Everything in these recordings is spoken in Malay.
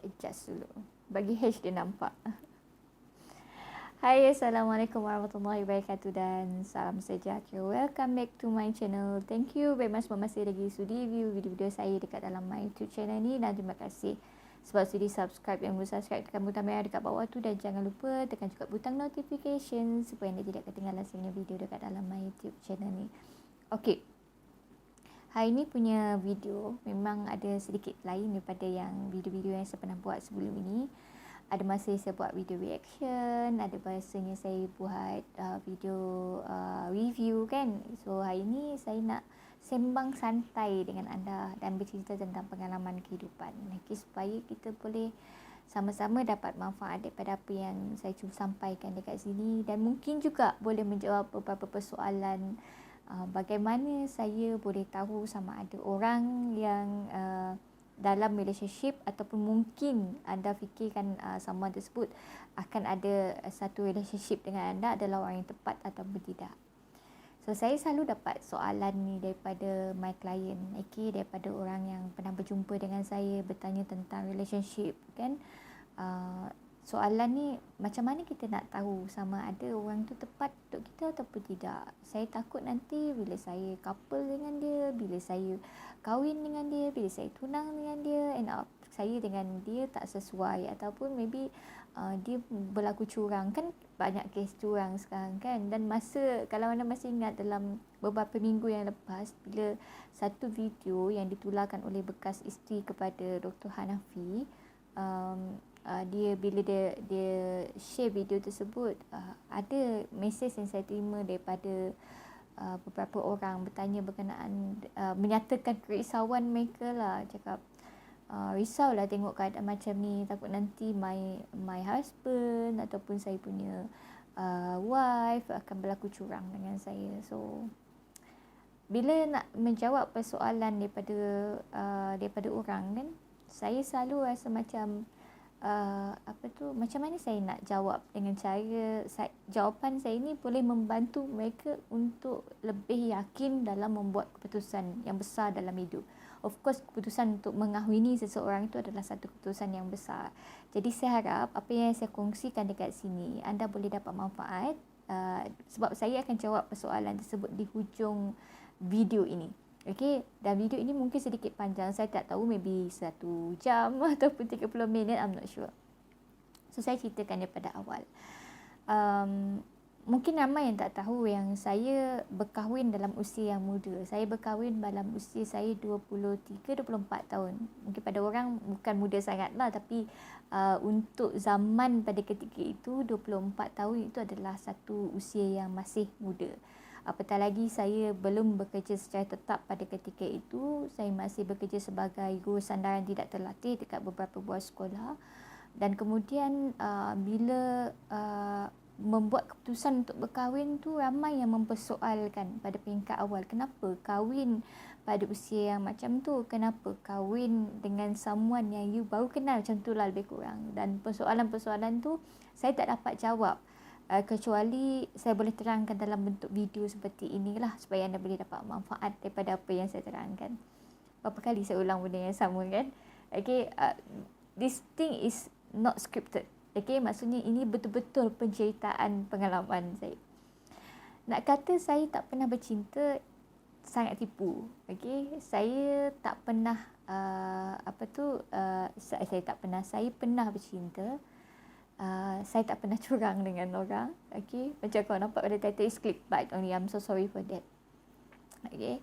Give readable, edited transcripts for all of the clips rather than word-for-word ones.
adjust dulu. Bagi H dia nampak. Hai, Assalamualaikum warahmatullahi wabarakatuh dan salam sejahtera. Welcome back to my channel. Thank you very much masih lagi sudi view video-video saya dekat dalam my YouTube channel ni, dan terima kasih sebab sudi subscribe. Yang belum subscribe, tekan butang merah dekat bawah tu, dan jangan lupa tekan juga butang notification supaya anda tidak ketinggalan semua video dekat dalam my YouTube channel ni. Okey. Hari ni punya video memang ada sedikit lain daripada yang video-video yang saya pernah buat sebelum ini. Ada masa saya buat video reaction, ada masanya saya buat video review kan. So hari ni saya nak sembang santai dengan anda dan bercerita tentang pengalaman kehidupan. Okay, supaya kita boleh sama-sama dapat manfaat daripada apa yang saya cuba sampaikan dekat sini, dan mungkin juga boleh menjawab beberapa persoalan. Bagaimana saya boleh tahu sama ada orang yang dalam relationship, ataupun mungkin anda fikirkan someone tersebut akan ada satu relationship dengan anda adalah orang yang tepat ataupun tidak. So saya selalu dapat soalan ni daripada my client, okay, daripada orang yang pernah berjumpa dengan saya bertanya tentang relationship kan. Soalan ni, macam mana kita nak tahu sama ada orang tu tepat untuk kita ataupun tidak. Saya takut nanti bila saya couple dengan dia, bila saya kahwin dengan dia, bila saya tunang dengan dia, end up saya dengan dia tak sesuai, ataupun maybe dia berlaku curang. Kan banyak kes curang sekarang kan. Dan kalau anda masih ingat dalam beberapa minggu yang lepas, bila satu video yang ditularkan oleh bekas isteri kepada Dr. Hanafi, bila dia share video tersebut, ada mesej yang saya terima daripada beberapa orang bertanya berkenaan menyatakan kerisauan mereka lah. Cakap risaulah tengok keadaan macam ni, takut nanti my husband ataupun saya punya wife akan berlaku curang dengan saya. So bila nak menjawab persoalan daripada orang kan, saya selalu rasa macam macam mana saya nak jawab dengan cara jawapan saya ni boleh membantu mereka untuk lebih yakin dalam membuat keputusan yang besar dalam hidup. Of course, keputusan untuk mengahwini seseorang itu adalah satu keputusan yang besar. Jadi saya harap apa yang saya kongsikan dekat sini anda boleh dapat manfaat, sebab saya akan jawab persoalan tersebut di hujung video ini. Okay, dan video ini mungkin sedikit panjang. Saya tak tahu, maybe 1 jam ataupun 30 minit, I'm not sure. So saya ceritakan daripada awal. Mungkin ramai yang tak tahu yang saya berkahwin dalam usia yang muda. Saya berkahwin dalam usia saya 23-24 tahun. Mungkin pada orang bukan muda sangat lah, tapi untuk zaman pada ketika itu 24 tahun itu adalah satu usia yang masih muda. Apatah lagi saya belum bekerja secara tetap pada ketika itu. Saya masih bekerja sebagai guru sandaran tidak terlatih dekat beberapa buah sekolah. Dan kemudian bila membuat keputusan untuk berkahwin tu, ramai yang mempersoalkan pada peringkat awal, kenapa kahwin pada usia yang macam tu, kenapa kahwin dengan someone yang you baru kenal, macam tu lah lebih kurang. Dan persoalan-persoalan tu saya tak dapat jawab, kecuali saya boleh terangkan dalam bentuk video seperti inilah, supaya anda boleh dapat manfaat daripada apa yang saya terangkan. Berapa kali saya ulang benda yang sama kan. Okay, this thing is not scripted. Okay, maksudnya ini betul-betul penceritaan pengalaman saya. Nak kata saya tak pernah bercinta, sangat tipu. Okay, saya tak pernah saya pernah bercinta. Saya tak pernah curang dengan orang. Okay, macam kau nampak pada title is clickbait only, I'm so sorry for that. Okay,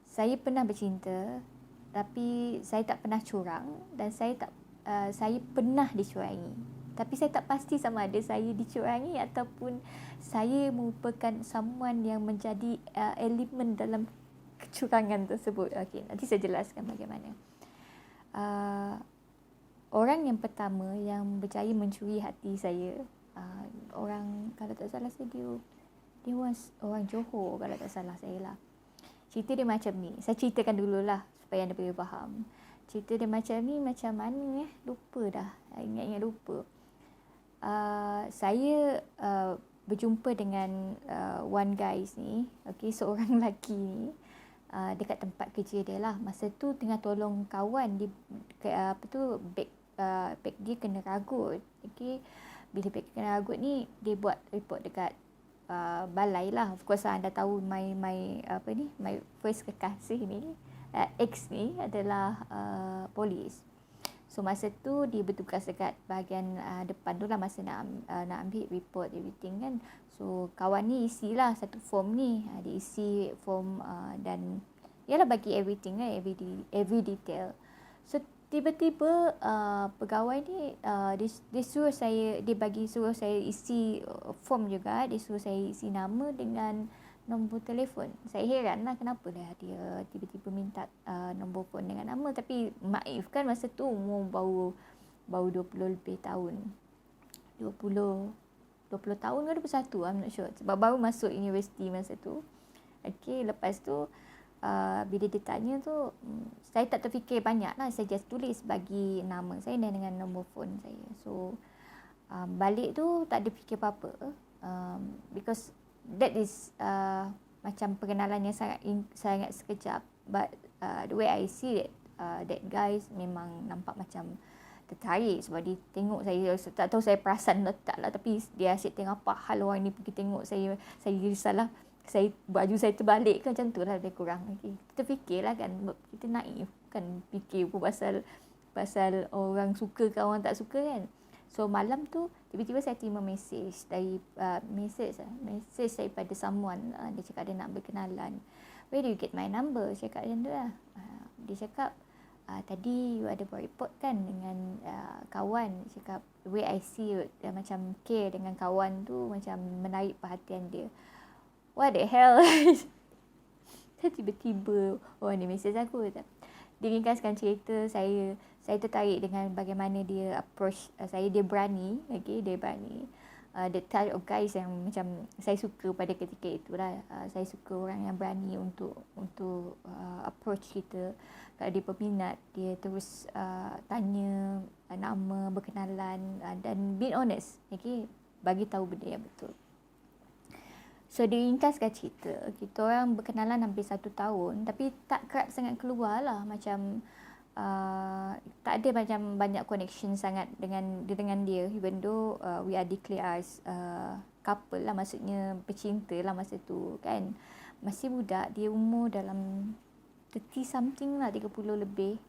saya pernah bercinta, tapi saya tak pernah curang, dan saya pernah dicurangi. Tapi saya tak pasti sama ada saya dicurangi ataupun saya merupakan someone yang menjadi elemen dalam kecurangan tersebut. Okay, nanti saya jelaskan bagaimana. Orang yang pertama yang berjaya mencuri hati saya, orang, kalau tak salah saya, dia orang Johor kalau tak salah saya lah. Cerita dia macam ni. Saya ceritakan dululah supaya anda boleh faham. Cerita dia macam ni, macam mana lupa dah. Ingat-ingat lupa. Saya berjumpa dengan one guys ni, okay, seorang lelaki ni. dekat tempat kerja dia lah. Masa tu tengah tolong kawan dia, beg dia kena ragut. Okay. Bila beg kena ragut ni, dia buat report dekat balai lah. Of course anda tahu my first kekasih ni, ex ni adalah polis. So masa tu dia bertugas dekat bahagian depan tu lah, masa nak ambil report everything kan. So kawan ni isilah satu form ni, dia isi form dan ialah bagi everything kan, every detail. So tiba-tiba pegawai ni dia suruh saya, suruh saya isi form juga. Dia suruh saya isi nama dengan nombor telefon. Saya heran lah kenapa dah dia tiba-tiba minta nombor phone dengan nama. Tapi Maif kan masa tu umur baru 20 lebih tahun. 20 tahun ke 21, I'm not sure. Sebab baru masuk universiti masa tu. Okay, lepas tu bila dia tanya tu, saya tak terfikir banyak lah. Saya just tulis bagi nama saya dan dengan nombor phone saya. So balik tu tak ada fikir apa-apa. Because that is macam perkenalan yang sangat sekejap, but the way I see it, that guys memang nampak macam tertarik sebab dia tengok saya. Tak tahu saya perasan tak lah, tapi dia asyik tengok apa hal orang ni pergi tengok saya risaulah. Saya baju saya terbalik kan, macam tu lah lebih kurang. Okay. Kita fikirlah kan, kita naif kan, fikir pun pasal orang suka ke orang tak suka kan. So malam tu tiba-tiba saya terima mesej dari mesej daripada someone. Dia cakap dia nak berkenalan. Where do you get my number? Saya cakap macam tu lah. Dia cakap tadi you ada buat report kan dengan kawan. Dia cakap the way I see you, dia macam care dengan kawan tu, macam menarik perhatian dia. What the hell? Saya tiba-tiba orang ni mesej aku. Dia ringkaskan cerita, saya tertarik dengan bagaimana dia approach saya. Dia berani, okay, dia berani. The type of guys yang macam saya suka pada ketika itulah. Saya suka orang yang berani untuk approach kita. Kalau dia peminat, dia terus tanya nama, berkenalan dan be honest, okay, bagi tahu benda yang betul. So dia ringkaskan cerita, kita orang berkenalan hampir 1 tahun, tapi tak kerap sangat keluar lah. Macam tak ada macam banyak connection sangat dengan dia, even though we are declared as couple lah, maksudnya bercinta lah masa tu kan. Masih budak, dia umur dalam 30 something lah, 30 lebih.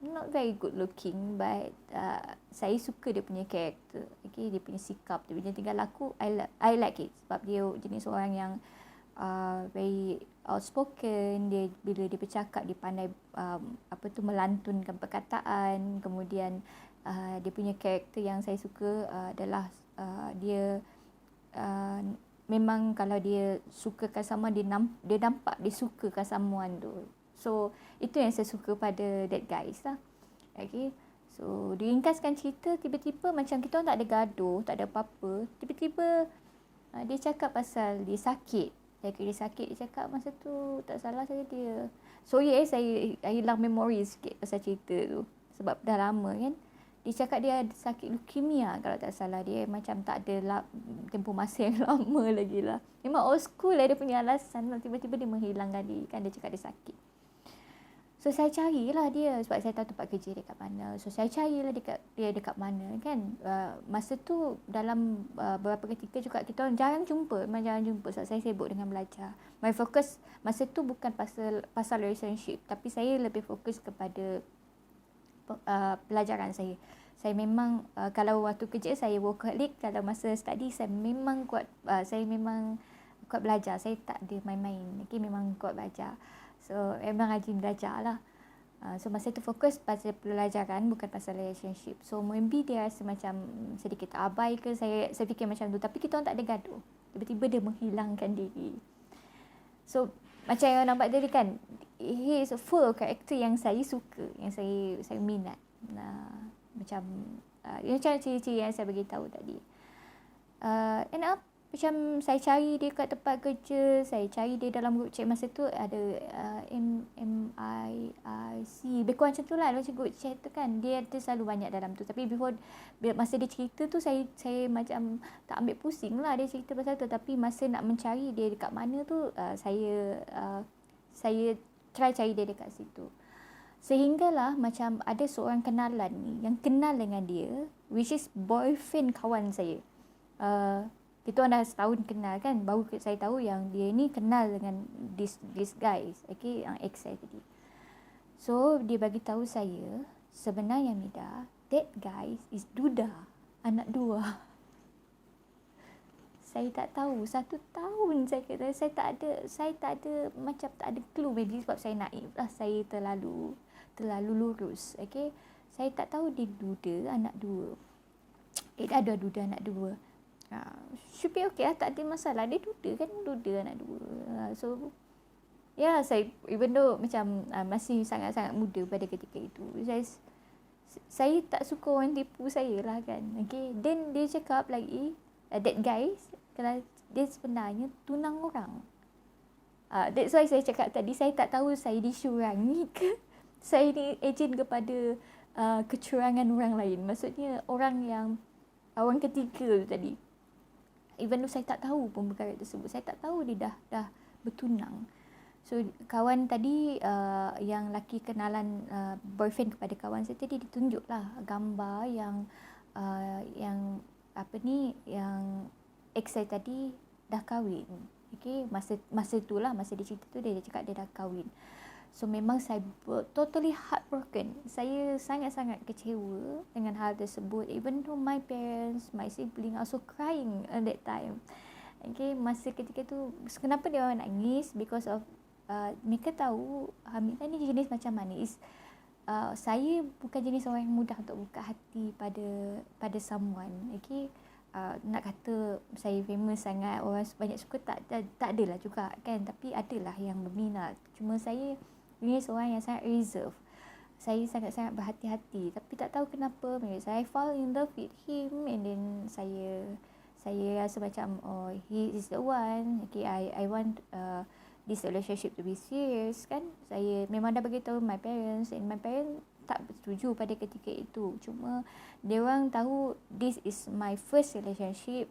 Not very good looking, but saya suka dia punya karakter, okay, dia punya sikap, dia punya tingkah laku. I like it sebab dia jenis orang yang very outspoken. Dia bila dia bercakap, dia pandai melantunkan perkataan. Kemudian dia punya karakter yang saya suka adalah dia memang kalau dia sukakan someone, dia nampak dia sukakan someone tu. So itu yang saya suka pada that guys lah. Okay. So diringkaskan cerita, tiba-tiba macam kita orang tak ada gaduh, tak ada apa-apa. Tiba-tiba dia cakap pasal dia sakit. Dia sakit. Dia cakap masa tu tak salah saya dia. Sorry saya hilang memori sikit pasal cerita tu. Sebab dah lama kan. Dia cakap dia ada sakit leukemia kalau tak salah. Dia macam tak ada tempoh masa yang lama lagi lah. Memang old school lah dia punya alasan. Tiba-tiba dia menghilangkan diri kan. Dia cakap dia sakit. So saya carilah dia sebab saya tahu tempat kerja dia kat mana. So saya carilah dia dekat mana kan. Masa tu dalam beberapa ketika juga kita orang jarang jumpa. Memang jarang jumpa sebab saya sibuk dengan belajar. My focus masa tu bukan pasal relationship, tapi saya lebih fokus kepada pelajaran saya. Saya memang kalau waktu kerja saya workaholic, kalau masa study saya memang kuat belajar. Saya tak ada main-main. Okay, memang kuat belajar. So memang rajin belajar lah. So masa tu fokus pasal pelajaran, bukan pasal relationship. So maybe dia rasa macam sedikit abai ke, saya fikir macam tu. Tapi kita orang tak ada gaduh. Tiba-tiba dia menghilangkan diri. So macam yang nampak tadi kan, he is full of character yang saya suka, yang saya minat. Macam ciri-ciri yang saya beritahu tadi. End up macam saya cari dia kat tempat kerja, saya cari dia dalam group chat. Masa tu ada MIIC, lebih kurang macam tu lah, macam group chat tu kan. Dia ada selalu banyak dalam tu. Tapi masa dia cerita tu, saya macam tak ambil pusing lah dia cerita pasal tu. Tapi masa nak mencari dia dekat mana tu, saya saya try cari dia dekat situ. Sehinggalah macam ada seorang kenalan ni yang kenal dengan dia, which is boyfriend kawan saya. Kita orang dah setahun kenal kan, baru saya tahu yang dia ni kenal dengan this guys, okay, yang ex saya tadi. So dia bagi tahu saya sebenarnya Mida, that guys is duda, anak 2. Saya tak tahu, 1 tahun saya kata, saya tak ada macam tak ada clue, maybe sebab saya naif lah, saya terlalu lurus, okay. Saya tak tahu dia duda anak 2. Dia ada duda anak 2. Should be okay lah, tak ada masalah, dia duda kan, duda anak 2. So saya even though macam masih sangat-sangat muda pada ketika itu, saya tak suka orang tipu saya lah kan, okay. Then dia cakap lagi, that guys, kalau dia sebenarnya tunang orang. That's why saya cakap tadi, saya tak tahu saya dicurangi ke saya ni ejen kepada kecurangan orang lain. Maksudnya orang ketiga tu tadi. Even though saya tak tahu pun perkara tersebut, saya tak tahu dia dah bertunang. So kawan tadi yang laki kenalan boyfriend kepada kawan saya tadi, ditunjuklah gambar yang yang ex saya tadi dah kahwin. Okay, masa itulah, masa dia cerita tu dia cakap dia dah kahwin. So memang saya totally heartbroken. Saya sangat-sangat kecewa dengan hal tersebut. Even though my parents, my sibling also crying at that time. Okay, masa ketika tu, kenapa dia orang nangis? Because of mereka tahu Hamidah ni jenis macam mana. Saya bukan jenis orang yang mudah untuk buka hati pada someone. Okay, nak kata saya famous sangat, orang banyak suka, tak adalah juga kan. Tapi adalah yang berminat. Cuma saya jenis orang yang sangat reserve. Saya sangat-sangat berhati-hati. Tapi tak tahu kenapa, saya fall in love with him. And then saya rasa macam, oh, he is the one. Okay, I want this relationship to be serious kan. Saya memang dah beritahu my parents, and my parents tak setuju pada ketika itu. Cuma dia orang tahu this is my first relationship.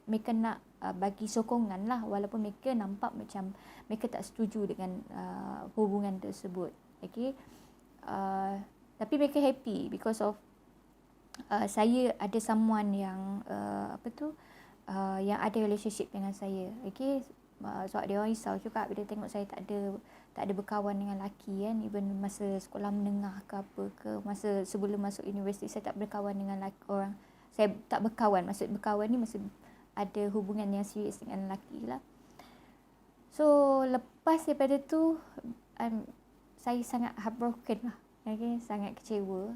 Mereka nak bagi sokongan lah, walaupun mereka nampak macam mereka tak setuju dengan hubungan tersebut. Okay, tapi mereka happy because of saya ada someone yang yang ada relationship dengan saya. Okay, sebab dia orang risau juga bila tengok saya tak ada berkawan dengan lelaki kan. Even masa sekolah menengah ke apa ke, masa sebelum masuk universiti, saya tak berkawan dengan orang. Saya tak berkawan, maksud berkawan ni masa ada hubungan yang serius dengan lelaki lah. So lepas daripada tu saya sangat heartbroken lah. Okay, sangat kecewa.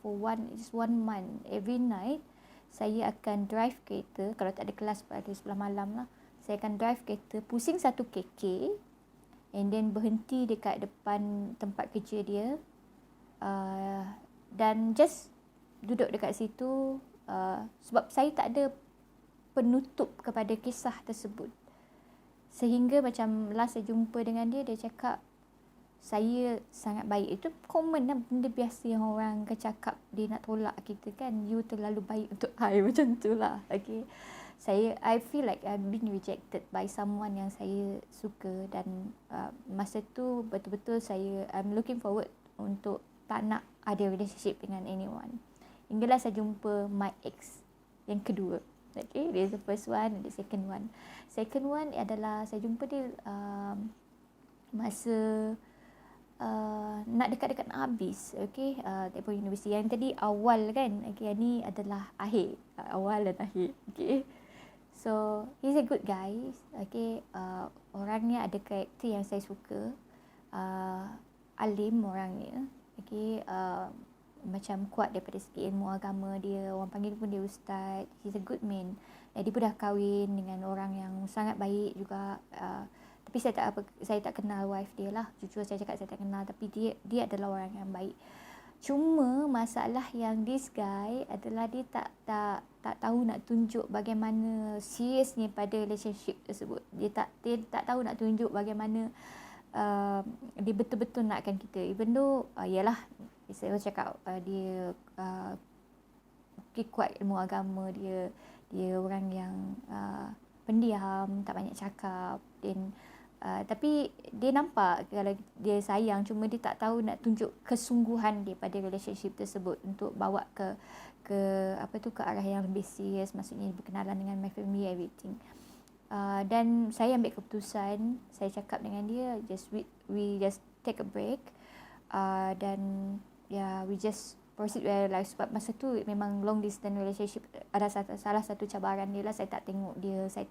For just one month, every night saya akan drive kereta. Kalau tak ada kelas pada sebelah malam lah, saya akan drive kereta, pusing 1 kk, and then berhenti dekat depan tempat kerja dia, dan just duduk dekat situ, sebab saya tak ada penutup kepada kisah tersebut. Sehingga macam last saya jumpa dengan dia, dia cakap saya sangat baik. Itu common lah, benda biasa yang orang akan cakap dia nak tolak kita kan. You terlalu baik untuk I, macam tu lah. Okay, I feel like I've been rejected by someone yang saya suka. Dan masa tu betul-betul I'm looking forward untuk tak nak ada relationship dengan anyone. Hinggalah saya jumpa my ex yang kedua. Okay, there's the first one and the second one. Second one adalah saya jumpa dia masa nak dekat-dekat nak habis. Okay, daripada universiti. Yang tadi awal kan. Okay, yang ni adalah akhir. Awal dan akhir. Okay, so he's a good guy. Okay, orangnya ada karakter yang saya suka. Alim orangnya. Okay, macam kuat daripada segi ilmu agama dia. Orang panggil pun dia ustaz. He's a good man. Dia pun dah kahwin dengan orang yang sangat baik juga. Tapi saya tak kenal wife dia lah. Jujur saya cakap saya tak kenal. Tapi dia adalah orang yang baik. Cuma masalah yang this guy adalah dia tak tahu nak tunjuk bagaimana seriousnya pada relationship tersebut. Dia tak tahu nak tunjuk bagaimana dia betul-betul nakkan kita. Even though yalah, saya cakap dia kuat ilmu agama dia orang yang pendiam, tak banyak cakap, dan Tapi dia nampak kalau dia sayang, cuma dia tak tahu nak tunjuk kesungguhan dia pada relationship tersebut untuk bawa ke ke arah yang lebih serius, maksudnya berkenalan dengan my family, everything. Dan saya ambil keputusan, saya cakap dengan dia, we just take a break, dan we just proceed with life. Sebab masa tu memang long distance relationship, ada salah satu cabaran dia lah, saya tak tengok dia, saya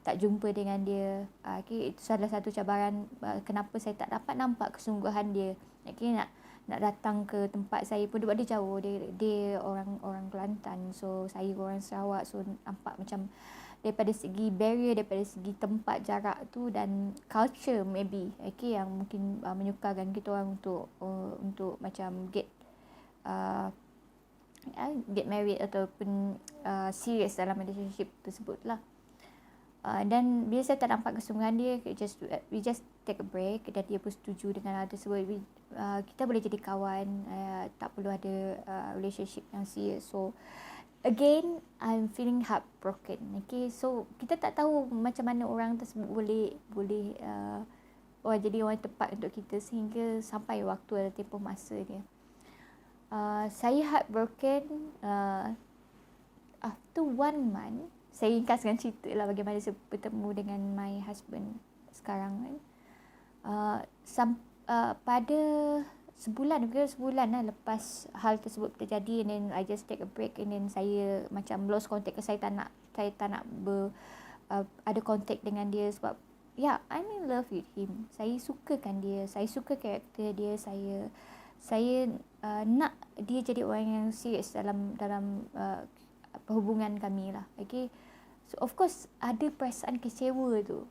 tak jumpa dengan dia. Okay, itu salah satu cabaran kenapa saya tak dapat nampak kesungguhan dia. Okay, nak datang ke tempat saya pun sebab dia jauh, dia orang Kelantan, so saya orang Sarawak, so nampak macam daripada segi barrier, daripada segi tempat, jarak tu dan culture maybe, okay, yang mungkin menyukarkan kita orang untuk macam get married ataupun serious dalam relationship tersebut lah. Dan bila saya tak nampak kesungguhan dia, we just take a break, dan dia pun setuju dengan hal tersebut. Kita boleh jadi kawan, tak perlu ada relationship yang serious. So again, I'm feeling heartbroken. Okay, so kita tak tahu macam mana orang tersebut boleh jadi orang tepat untuk kita sehingga sampai waktu atau tempoh masa dia. Saya heartbroken after 1 month. Saya ringkaskan cerita lah bagaimana saya bertemu dengan my husband sekarang kan. Pada sebulan lah lepas hal tersebut terjadi, and then I just take a break, and then saya macam lost contact. Saya tak nak ada contact dengan dia sebab I'm in love with him. Saya sukakan dia, saya suka karakter dia, saya nak dia jadi orang yang serius dalam hubungan kami lah. Okay, so of course ada perasaan kecewa tu.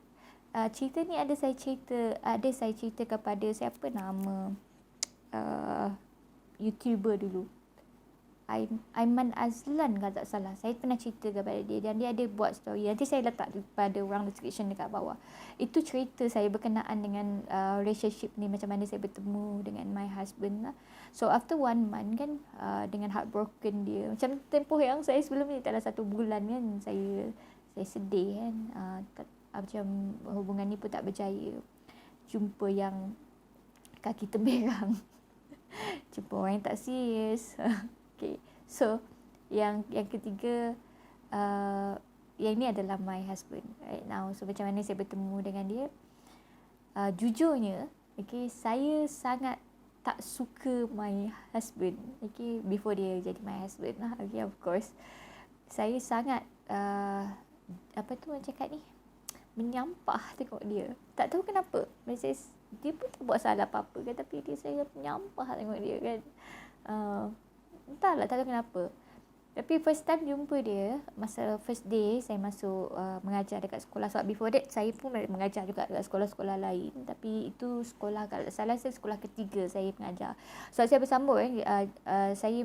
Cerita ni ada saya cerita kepada siapa nama YouTuber dulu, Aiman Azlan kalau tak salah. Saya pernah cerita kepada dia dan dia ada buat story. Nanti saya letak pada orang description dekat bawah. Itu cerita saya berkenaan dengan relationship ni, macam mana saya bertemu dengan my husband lah. So after 1 month kan, dengan heartbroken dia, macam tempoh yang saya sebelum ni dalam 1 bulan kan, saya sedih kan, macam hubungan ni pun tak berjaya. Jumpa yang kaki temberang jumpa orang yang tak serius. Okay, so yang ketiga, yang ni adalah my husband right now. So macam mana saya bertemu dengan dia, jujurnya, okay, saya sangat tak suka my husband, okay, before dia jadi my husband lah. Okay, of course saya sangat orang cakap ni, menyampah tengok dia. Tak tahu kenapa, macam dia pun tak buat salah apa-apa kan, tapi dia saya menyampah tengok dia kan. Entahlah, tak tahu kenapa. Tapi first time jumpa dia, masa first day saya masuk mengajar dekat sekolah. Sebab before that saya pun mengajar juga dekat sekolah-sekolah lain. Tapi itu sekolah, kalau tak salah saya sekolah ketiga saya mengajar. So saya bersambung saya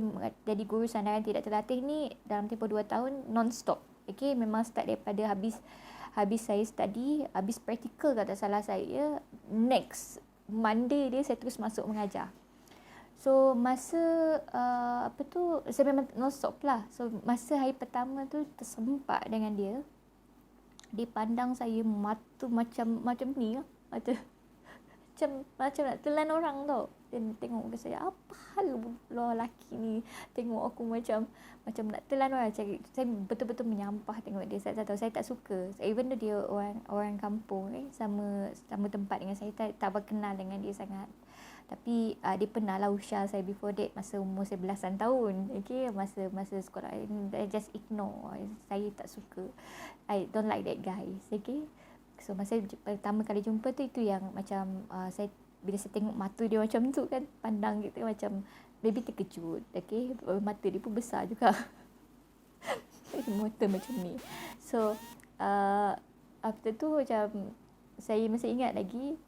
jadi guru sandaran tidak terlatih ni dalam tempoh 2 tahun non-stop. Okay, memang start daripada habis saya study, habis praktikal kalau tak salah saya, next Monday dia saya terus masuk mengajar. So masa saya memang non-stop lah. So masa hari pertama tu tersempak dengan dia. Dia pandang saya mata macam ni lah. Macam nak telan orang tau. Dia tengok ke saya, apa hal lelaki ni tengok aku macam nak telan orang. Saya betul-betul menyampah tengok dia. Saya tak tahu, saya tak suka. Even though dia orang kampung, sama tempat dengan saya, tak berkenal dengan dia sangat. Tapi dia pernah lah usia saya before that, masa umur saya belasan tahun. Okay, masa sekolah, I just ignore. Saya tak suka, I don't like that guy. Okay, so masa pertama kali jumpa tu, itu yang macam bila saya tengok mata dia macam tu kan, pandang gitu macam baby terkejut. Okay, mata dia pun besar juga. Mata macam ni. So after tu macam saya masih ingat lagi,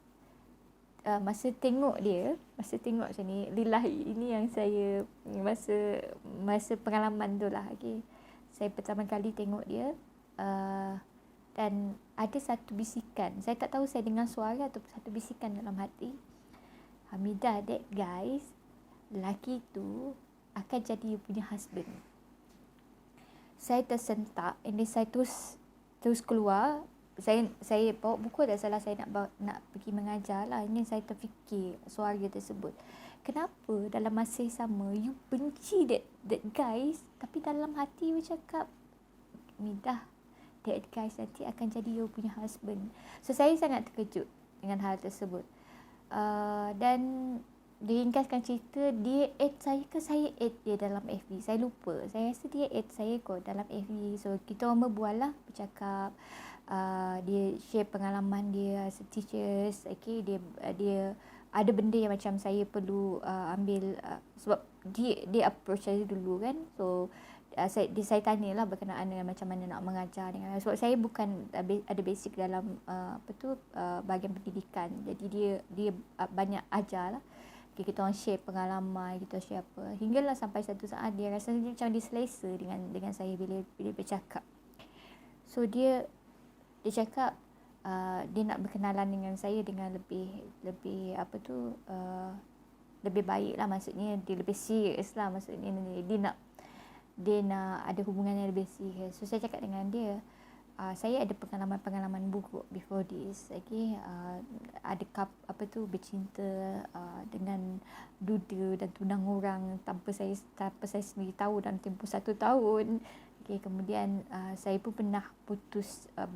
masa tengok macam ni, lillahi, ini yang saya masa pengalaman tu lah. Okay, saya pertama kali tengok dia, dan ada satu bisikan, saya tak tahu saya dengar suara atau satu bisikan dalam hati, Hamidah, that guys, lelaki tu akan jadi you punya husband. Saya tersentak, and then saya terus keluar. saya bawa buku dah salah, saya nak pergi mengajar lah. Ini saya terfikir suara tersebut. Kenapa dalam masa yang sama you benci that guys, tapi dalam hati you cakap, Midah, that guys nanti akan jadi you punya husband. So saya sangat terkejut dengan hal tersebut. Dan diringkaskan cerita, dia add saya ke saya add dia dalam FB. Saya lupa. Saya rasa dia add saya kot dalam FB. So kita orang berbual lah, bercakap. Dia share pengalaman dia as a teachers. Okay, dia ada benda yang macam saya perlu ambil, sebab dia approach saya dulu kan. So saya tanyalah berkenaan dengan macam mana nak mengajar dengan, sebab saya bukan ada basic dalam bahagian pendidikan. Jadi dia banyak ajar lah. Okay, kita orang share pengalaman, kita share apa. Hinggalah sampai satu saat dia rasa macam dia selesa dengan saya bila bercakap. So dia cakap dia nak berkenalan dengan saya dengan lebih lebih baik lah, maksudnya dia lebih serius lah, maksudnya dia nak ada hubungan yang lebih serius. So saya cakap dengan dia, saya ada pengalaman buruk before this. Okay, ada bercinta dengan duda dan tunang orang tanpa saya sendiri tahu dalam tempoh 1 tahun. Okay, kemudian saya pun pernah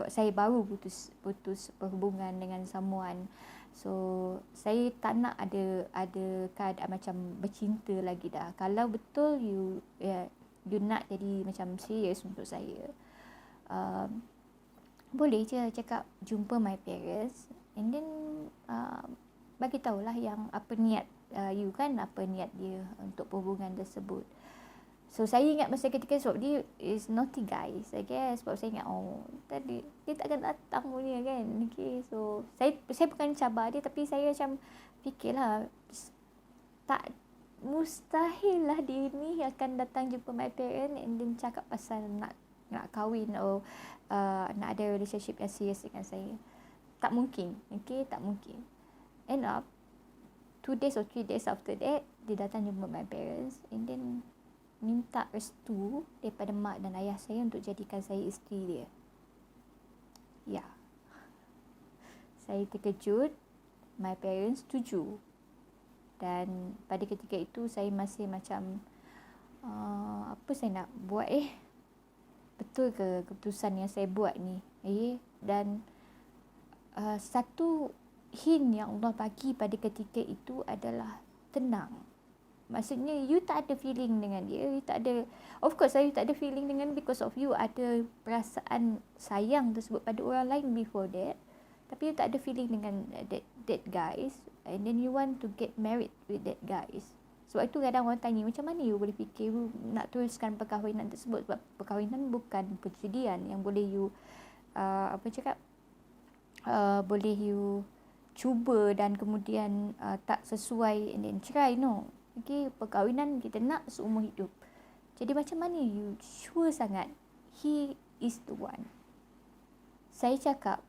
saya baru putus perhubungan dengan someone. So saya tak nak ada keadaan macam bercinta lagi dah. Kalau betul you nak jadi macam serius untuk saya, boleh je cakap jumpa my parents and then bagi tahulah yang apa niat you kan, apa niat dia untuk perhubungan tersebut. So saya ingat masa ketika, sebab dia is naughty guys, I guess. Sebab saya ingat tadi dia takkan datang punya kan. Okay, so saya bukan cabar dia, tapi saya macam fikirlah, tak mustahil lah dia ni akan datang jumpa my parent and then cakap pasal nak kahwin atau nak ada relationship yang serius dengan saya. Tak mungkin. Okay, tak mungkin. End up 2 days or 3 days after that, dia datang jumpa my parents and then minta restu daripada mak dan ayah saya untuk jadikan saya isteri dia. Ya. Saya terkejut. My parents setuju. Dan pada ketika itu saya masih macam apa saya nak buat betul ke keputusan yang saya buat ni? Dan satu hint yang Allah bagi pada ketika itu adalah tenang. Maksudnya you tak ada feeling dengan dia, you tak ada, of course you tak ada feeling dengan, because of you ada perasaan sayang tersebut pada orang lain before that, tapi you tak ada feeling dengan that guys, and then you want to get married with that guys. Sebab itu kadang orang tanya, macam mana you boleh fikir you nak teruskan perkahwinan tersebut? Sebab perkahwinan bukan perjudian yang boleh you boleh you cuba dan kemudian tak sesuai and then cerai. No. Okay, perkahwinan kita nak seumur hidup. Jadi macam mana you sure sangat he is the one? Saya cakap,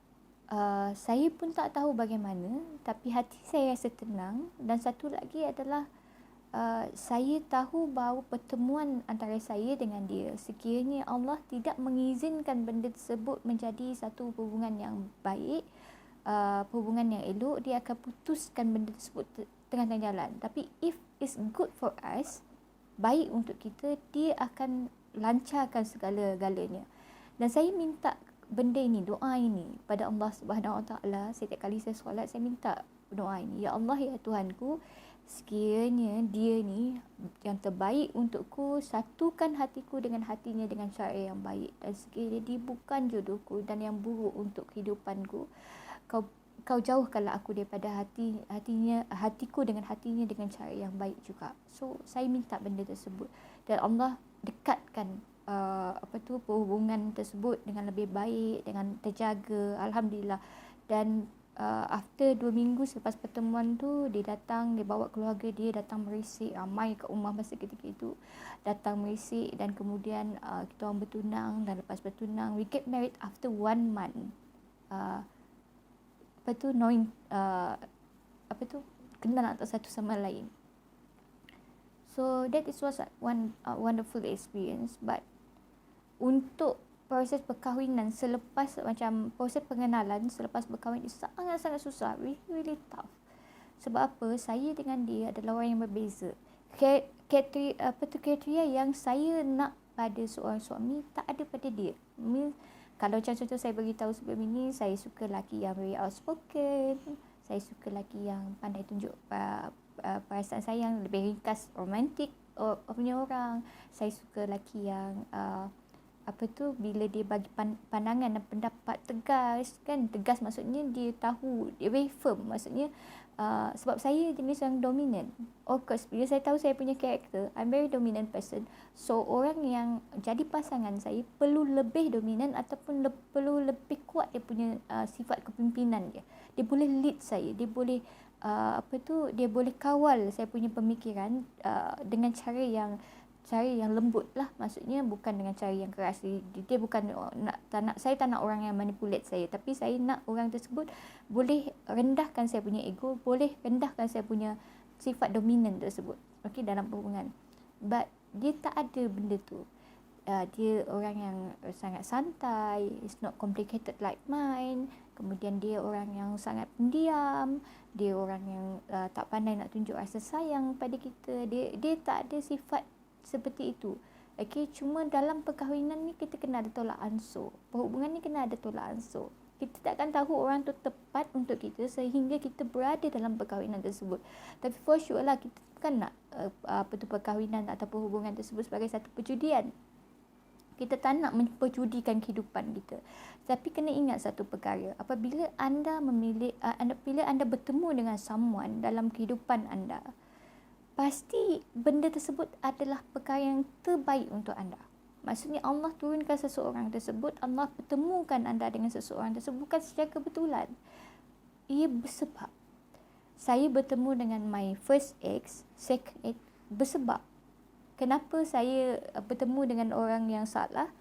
saya pun tak tahu bagaimana, tapi hati saya rasa tenang. Dan satu lagi adalah saya tahu bahawa pertemuan antara saya dengan dia, sekiranya Allah tidak mengizinkan benda tersebut menjadi satu hubungan yang baik, hubungan yang elok, dia akan putuskan benda tersebut tengah-tengah jalan. Tapi if it's good for us, baik untuk kita, dia akan lancarkan segala-galanya. Dan saya minta benda ini, doa ini pada Allah Subhanahu Wa Taala. Setiap kali saya solat, saya minta doa ini. Ya Allah, ya Tuhanku, sekiranya dia ni yang terbaik untukku, satukan hatiku dengan hatinya dengan cara yang baik. Dan sekiranya dia bukan jodohku dan yang buruk untuk kehidupanku, kau jauhkanlah aku daripada hatiku dengan hatinya dengan cara yang baik juga. So saya minta benda tersebut dan Allah dekatkan perhubungan tersebut dengan lebih baik, dengan terjaga, alhamdulillah. Dan after 2 minggu selepas pertemuan tu, dia datang, dia bawa keluarga dia datang merisik, ramai kat rumah masa ketika itu, datang merisik. Dan kemudian kita orang bertunang, dan lepas bertunang we get married after 1 month. Kenal antara satu sama lain. So that was one wonderful experience. But untuk proses perkahwinan selepas macam proses pengenalan selepas berkahwin itu sangat-sangat susah, really, really tough. Sebab apa? Saya dengan dia adalah orang yang berbeza. Kriteria yang saya nak pada seorang suami tak ada pada dia. Kalau contoh saya beritahu sebelum ini, saya suka lelaki yang very outspoken, saya suka lelaki yang pandai tunjuk perasaan sayang, lebih ringkas, romantik punya orang. Saya suka lelaki yang bila dia bagi pandangan dan pendapat tegas kan. Tegas maksudnya dia tahu, dia very firm, maksudnya sebab saya jenis yang dominant. Of course, bila saya tahu saya punya karakter, I'm very dominant person. So orang yang jadi pasangan saya perlu lebih dominan ataupun perlu lebih kuat dia punya sifat kepimpinan dia. Dia boleh lead saya, dia boleh dia boleh kawal saya punya pemikiran dengan cara yang lembut lah, maksudnya bukan dengan cara yang keras. Dia bukan saya tak nak orang yang manipulate saya, tapi saya nak orang tersebut boleh rendahkan saya punya ego, boleh rendahkan saya punya sifat dominan tersebut, okey, dalam perhubungan. But dia tak ada benda tu. Dia orang yang sangat santai, it's not complicated like mine. Kemudian dia orang yang sangat pendiam, dia orang yang tak pandai nak tunjuk rasa sayang pada kita. Dia tak ada sifat seperti itu. Okey, cuma dalam perkahwinan ni kita kena ada tolak ansur. Perhubungan ni kena ada tolak ansur. Kita takkan tahu orang tu tepat untuk kita sehingga kita berada dalam perkahwinan tersebut. Tapi for sure lah, kita kan nak perkahwinan atau perhubungan tersebut sebagai satu perjudian. Kita tak nak memperjudikan kehidupan kita. Tapi kena ingat satu perkara, apabila anda bila anda bertemu dengan someone dalam kehidupan anda, pasti benda tersebut adalah perkara yang terbaik untuk anda. Maksudnya Allah turunkan seseorang tersebut, Allah pertemukan anda dengan seseorang tersebut bukan secara kebetulan. Ia bersebab. Saya bertemu dengan my first ex, second ex, bersebab. Kenapa saya bertemu dengan orang yang salah?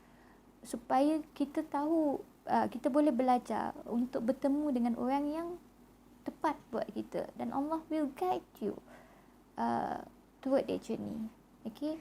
Supaya kita tahu, kita boleh belajar untuk bertemu dengan orang yang tepat buat kita. Dan Allah will guide you toward that journey. Okay,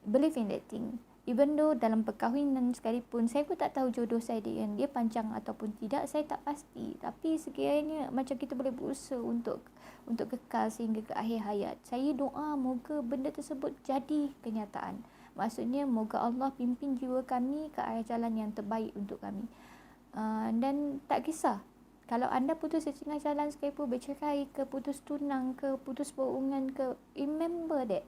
believe in that thing. Even though dalam perkahwinan sekalipun saya pun tak tahu jodoh saya dia panjang ataupun tidak, saya tak pasti. Tapi sekiranya macam kita boleh berusaha untuk kekal sehingga ke akhir hayat, saya doa moga benda tersebut jadi kenyataan. Maksudnya moga Allah pimpin jiwa kami ke arah jalan yang terbaik untuk kami. Dan tak kisah kalau anda putus di tengah jalan sekalipun, bercerai ke, putus tunang ke, putus perhubungan ke, remember that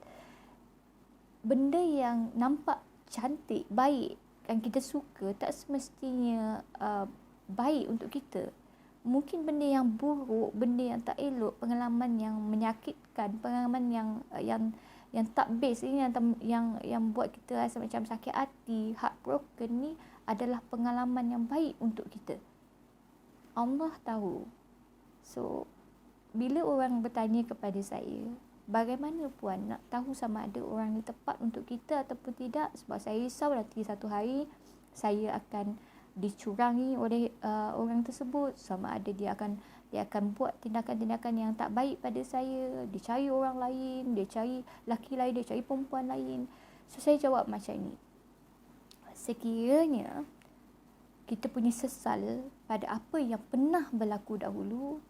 benda yang nampak cantik, baik yang kita suka tak semestinya baik untuk kita. Mungkin benda yang buruk, benda yang tak elok, pengalaman yang menyakitkan, pengalaman yang tak best ini, yang buat kita rasa macam sakit hati, heartbroken ni adalah pengalaman yang baik untuk kita. Allah tahu. So bila orang bertanya kepada saya, bagaimana puan nak tahu sama ada orang ni tepat untuk kita ataupun tidak, sebab saya risau nanti satu hari saya akan dicurangi oleh orang tersebut, sama ada dia akan buat tindakan-tindakan yang tak baik pada saya, dia cari orang lain, dia cari lelaki lain, dia cari perempuan lain. So saya jawab macam ni, sekiranya kita punya sesal pada apa yang pernah berlaku dahulu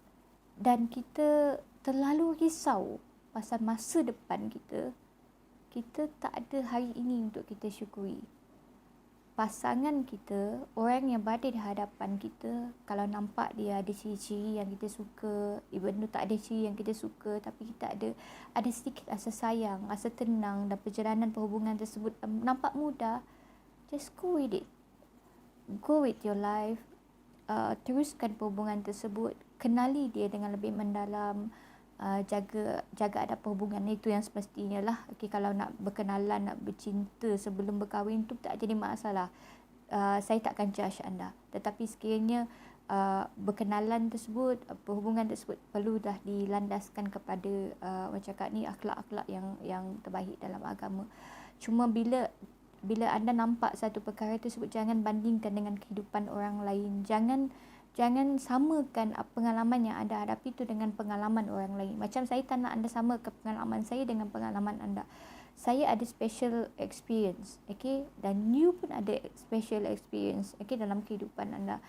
dan kita terlalu risau pasal masa depan kita, kita tak ada hari ini untuk kita syukuri. Pasangan kita, orang yang berada di hadapan kita, kalau nampak dia ada ciri-ciri yang kita suka, even though tak ada ciri yang kita suka, tapi kita ada sedikit rasa sayang, rasa tenang, dan perjalanan perhubungan tersebut nampak mudah, just go with it. Go with your life. Teruskan perhubungan tersebut, kenali dia dengan lebih mendalam, jaga adab perhubungan itu yang semestinya lah. Okay, kalau nak berkenalan, nak bercinta sebelum berkahwin tu tak jadi masalah. Saya takkan judge anda. Tetapi sekiranya berkenalan tersebut, perhubungan tersebut perlu dah dilandaskan kepada macam cakap ni, akhlak-akhlak yang terbaik dalam agama. Cuma bila anda nampak satu perkara tersebut, jangan bandingkan dengan kehidupan orang lain. Jangan samakan pengalaman yang anda hadapi itu dengan pengalaman orang lain. Macam saya tak nak anda samakan pengalaman saya dengan pengalaman anda. saya ada special experience, okay, dan you pun ada special experience, okay, dalam kehidupan anda.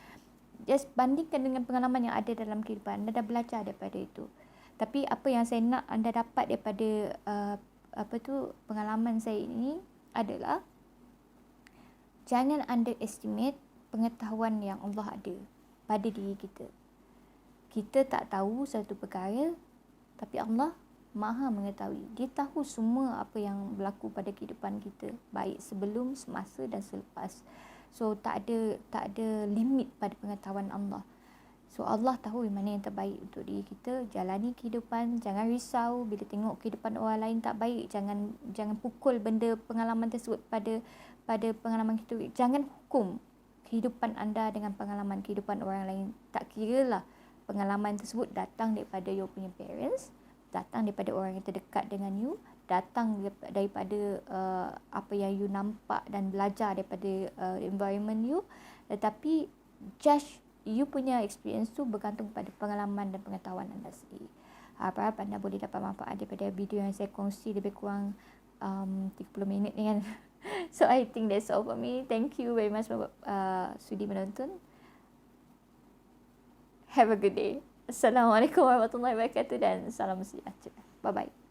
Just bandingkan dengan pengalaman yang ada dalam kehidupan anda, dah belajar daripada itu. Tapi apa yang saya nak anda dapat daripada pengalaman saya ini adalah jangan underestimate pengetahuan yang Allah ada pada diri kita. Kita tak tahu satu perkara, tapi Allah Maha mengetahui. Dia tahu semua apa yang berlaku pada kehidupan kita, baik sebelum, semasa dan selepas. So tak ada limit pada pengetahuan Allah. So Allah tahu mana yang terbaik untuk diri kita. Jalani kehidupan, jangan risau bila tengok kehidupan orang lain tak baik. Jangan pukul benda pengalaman tersebut pada pengalaman kita. Jangan hukum kehidupan anda dengan pengalaman kehidupan orang lain. Tak kiralah pengalaman tersebut datang daripada you punya parents, datang daripada orang yang terdekat dengan you, datang daripada apa yang you nampak dan belajar daripada environment you. Tetapi judge you punya experience tu bergantung pada pengalaman dan pengetahuan anda sendiri. Harap anda boleh dapat manfaat daripada video yang saya kongsi lebih kurang 30 minit ni kan. So I think that's all for me. Thank you very much sudi menonton. Have a good day. Assalamualaikum warahmatullahi wabarakatuh dan salam sejahtera. Bye bye.